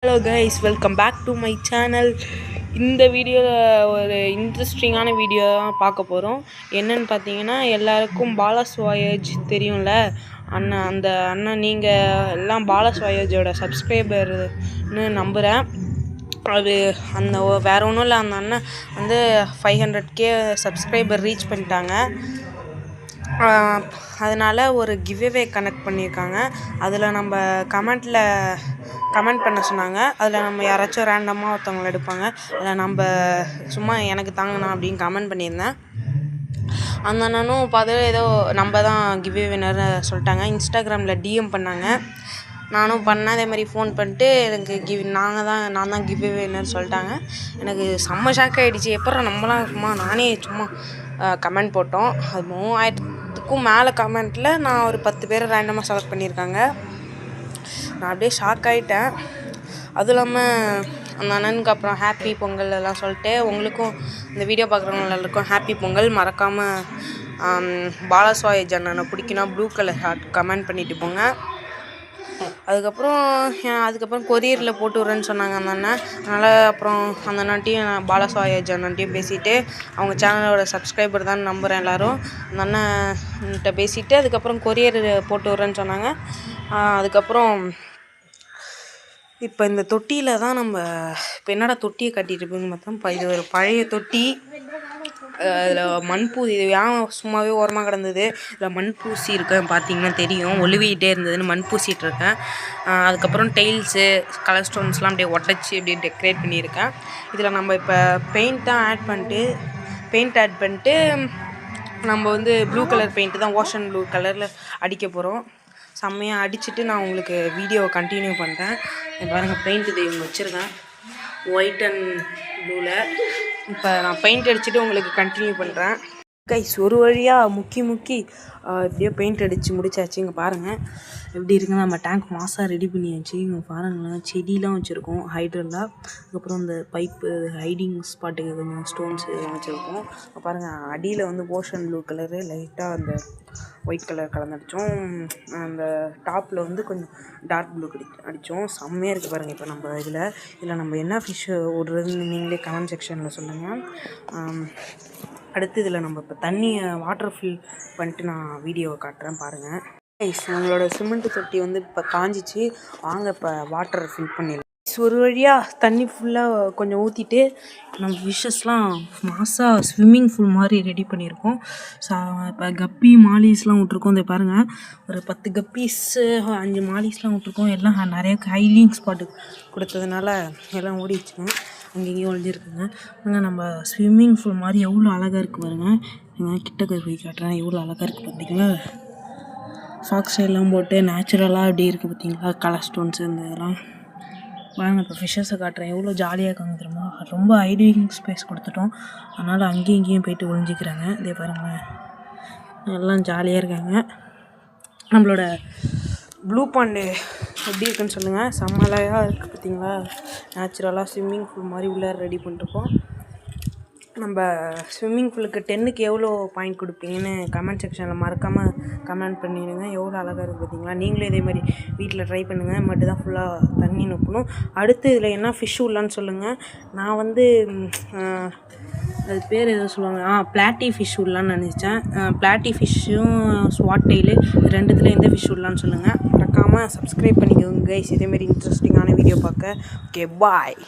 Hello guys, welcome back to my channel. இந்த வீடியோவில் ஒரு இன்ட்ரெஸ்டிங்கான வீடியோ தான் பார்க்க போகிறோம். என்னென்னு பார்த்தீங்கன்னா, எல்லாருக்கும் பாலாஸ் வாயேஜ் தெரியும்ல அண்ணன். அந்த அண்ணன் நீங்கள் எல்லாம் பாலாஸ் வாயேஜோட சப்ஸ்கிரைபர்னு நம்புகிறேன். அது அந்த வேறு ஒன்றும் இல்லை, அந்த அண்ணன் வந்து 500K சப்ஸ்கிரைபர் ரீச் பண்ணிட்டாங்க. அதனால் ஒரு கிவ்அவே கனெக்ட் பண்ணியிருக்காங்க. அதில் நம்ம கமெண்ட் பண்ண சொன்னாங்க. அதில் நம்ம யாராச்சும் ரேண்டமாக ஒருத்தவங்களை எடுப்பாங்க. அதில் நம்ம சும்மா எனக்கு தாங்கண்ணா அப்படின்னு கமெண்ட் பண்ணியிருந்தேன். அந்த அண்ணனும் பார்த்து ஏதோ நம்ம தான் கிவ்அவே வின்னர் சொல்லிட்டாங்க. இன்ஸ்டாகிராமில் டிஎம் பண்ணாங்க, நானும் பண்ணேன். அதே மாதிரி ஃபோன் பண்ணிட்டு எனக்கு நான் தான் கிவ்அவே வின்னர் சொல்லிட்டாங்க. எனக்கு செம்ம ஷாக் ஆகிடுச்சு. எப்பறம் நம்மளாம் நானே சும்மா கமெண்ட் போட்டோம். அது 3000க்கும் மேலே கமெண்ட்டில் நான் ஒரு 10 பேரை ரேண்டமாக செலக்ட் பண்ணியிருக்காங்க. நான் அப்படியே ஷாக் ஆகிட்டேன். அதுவும் இல்லாமல் அந்த அண்ணனுக்கு அப்புறம் ஹாப்பி பொங்கல் எல்லாம் சொல்லிட்டு, உங்களுக்கும் இந்த வீடியோ பார்க்குறவங்க எல்லாருக்கும் ஹாப்பி பொங்கல். மறக்காமல் பாலாஸ் வாயேஜ் அண்ணனை பிடிக்குன்னா ப்ளூ கலர் ஹார்ட் கமெண்ட் பண்ணிவிட்டு போங்க. அதுக்கப்புறம் கொரியரில் போட்டு விட்றேன்னு சொன்னாங்க அந்த அண்ணன். அதனால் அப்புறம் அந்த அண்ணன்ட்டையும் பாலாஸ் வாயேஜ் அண்ணன்ட்டையும் பேசிவிட்டு, அவங்க சேனலோட சப்ஸ்கிரைபர் தான் நம்புகிறேன் எல்லோரும். அந்த அண்ணன்கிட்ட பேசிவிட்டு அதுக்கப்புறம் கொரியர் போட்டு விட்றேன்னு சொன்னாங்க. அதுக்கப்புறம் இப்போ இந்த தொட்டியில் தான் இப்போ என்னடா தொட்டியை கட்டிகிட்டு இருப்பீங்க பார்த்தா, இது ஒரு பழைய தொட்டி. அதில் இது ஏன் சும்மாவே ஓரமாக கிடந்தது, இதில் மண் பூசி இருக்கேன் பார்த்தீங்கன்னா தெரியும். ஒழுவிக்கிட்டே இருந்ததுன்னு மண் பூசிகிட்ருக்கேன். அதுக்கப்புறம் டெய்ல்ஸு கலர் ஸ்டோன்ஸ்லாம் அப்படியே ஒட்டச்சி அப்படியே டெக்கரேட் பண்ணியிருக்கேன். இதில் நம்ம இப்போ பெயிண்ட் ஆட் பண்ணிட்டு நம்ம வந்து ப்ளூ கலர் பெயிண்ட்டு தான், ஓஷன் ப்ளூ கலரில் அடிக்க போகிறோம். செம்மையாக அடிச்சுட்டு நான் உங்களுக்கு வீடியோவை கண்டினியூ பண்ணுறேன். பாருங்கள், பெயிண்ட் இது வச்சுருக்கேன் ஒயிட் அண்ட் ப்ளூவில். இப்போ நான் பெயிண்ட் அடிச்சுட்டு உங்களுக்கு கண்டினியூ பண்ணுறேன். கைஸ், ஒரு வழியாக முக்கி இப்படியே பெயிண்ட் அடித்து முடிச்சாச்சு. இங்கே பாருங்கள் எப்படி இருக்குன்னு. நம்ம டேங்க் மாசாக ரெடி பண்ணியாச்சு. இங்கே பாருங்களேன், செடியெலாம் வச்சுருக்கோம் ஹைட்ரலாக. அதுக்கப்புறம் இந்த பைப்பு ஹைடிங் ஸ்பாட்டுக்கு கொஞ்சம் ஸ்டோன்ஸ் வச்சுருக்கோம். பாருங்கள், அடியில் வந்து ஓஷன் ப்ளூ கலரு லைட்டாக அந்த ஒயிட் கலர் கலந்து அந்த டாப்பில் வந்து கொஞ்சம் டார்க் ப்ளூ அடித்தோம். செம்மையாக இருக்குது பாருங்கள். இப்போ நம்ம இதில் நம்ம என்ன ஃபிஷ் ஓடுறதுன்னு நீங்களே கமெண்ட் செக்ஷனில் சொல்லுங்கள். அடுத்து இதில் நம்ம இப்போ தண்ணியை வாட்டர் ஃபில் பண்ணிட்டு நான் வீடியோவை காட்டுறேன் பாருங்கள். நம்மளோட சிமெண்ட் தொட்டி வந்து இப்போ காஞ்சிச்சு. வாங்க இப்போ வாட்டர் ஃபில் பண்ணிடலாம். ஒரு வழியாக தண்ணி ஃபுல்லாக கொஞ்சம் ஊற்றிட்டு நம்ம ஃபிஷ்ஷஸ்லாம் மாசாக ஸ்விம்மிங் பூல் மாதிரி ரெடி பண்ணியிருக்கோம். இப்போ கப்பி மாலிஸ்லாம் விட்ருக்கோம். இதை பாருங்கள், ஒரு 10 கப்பீஸு 5 மாலிஸ்லாம் விட்ருக்கோம். எல்லாம் நிறைய ஹைடிங் ஸ்பாட்டு கொடுத்ததுனால எல்லாம் ஓடிடுச்சுங்க, அங்கேயும் ஒழிஞ்சிருக்குங்க. அங்கே நம்ம ஸ்விம்மிங் பூல் மாதிரி எவ்வளோ அழகாக இருக்குது பாருங்கள். எங்கள் கிட்டக்க போய் காட்டுறேன், எவ்வளோ அழகாக இருக்குது பார்த்தீங்களா. சாக்ஸ் எல்லாம் போட்டு நேச்சுரலாக அப்படி இருக்குது பார்த்தீங்களா, கலர் ஸ்டோன்ஸு இந்த இதெல்லாம் பாருங்கள். இப்போ ஃபிஷ்ஷஸை காட்டுறேன், எவ்வளோ ஜாலியாக இருக்காங்க தெரியுமா. ரொம்ப ஹைடிங் ஸ்பேஸ் கொடுத்துட்டோம், அதனால் அங்கேயும் இங்கேயும் போய்ட்டு ஒழிஞ்சிக்கிறாங்க. இதே பாருங்கள், எல்லாம் ஜாலியாக இருக்காங்க. நம்மளோட ப்ளூ பாண்டு எப்படி இருக்குன்னு சொல்லுங்கள். செம்மலையாக இருக்குது பார்த்தீங்களா. நேச்சுரலாக ஸ்விம்மிங் பூல் மாதிரி உள்ளே ரெடி பண்ணிருக்கோம். நம்ம ஸ்விம்மிங் பூலுக்கு 10க்கு எவ்வளோ பாயிண்ட் கொடுப்பீங்கன்னு கமெண்ட் செக்ஷனில் மறக்காமல் கமெண்ட் பண்ணிடுங்க. எவ்வளோ அழகாக இருக்குது பார்த்தீங்களா. நீங்களும் இதே மாதிரி வீட்டில் ட்ரை பண்ணுங்கள். மட்டும் தான் ஃபுல்லாக தண்ணி நுக்கணும். அடுத்து இதில் என்ன ஃபிஷ் உள்ளான்னு சொல்லுங்கள். நான் வந்து அது பேர் எதோ சொல்லுவாங்க, பிளாட்டி ஃபிஷ் உள்ளான்னு நினச்சேன். பிளாட்டி ஃபிஷ்ஷும் ஸ்வாட் டெய்லு ரெண்டுத்தில் எந்த ஃபிஷ் உள்ளான்னு சொல்லுங்கள். மறக்காமல் சப்ஸ்கிரைப் பண்ணிக்கோங்க கைஸ், இதேமாரி இன்ட்ரெஸ்டிங்கான வீடியோ பார்க்க. ஓகே, பாய்.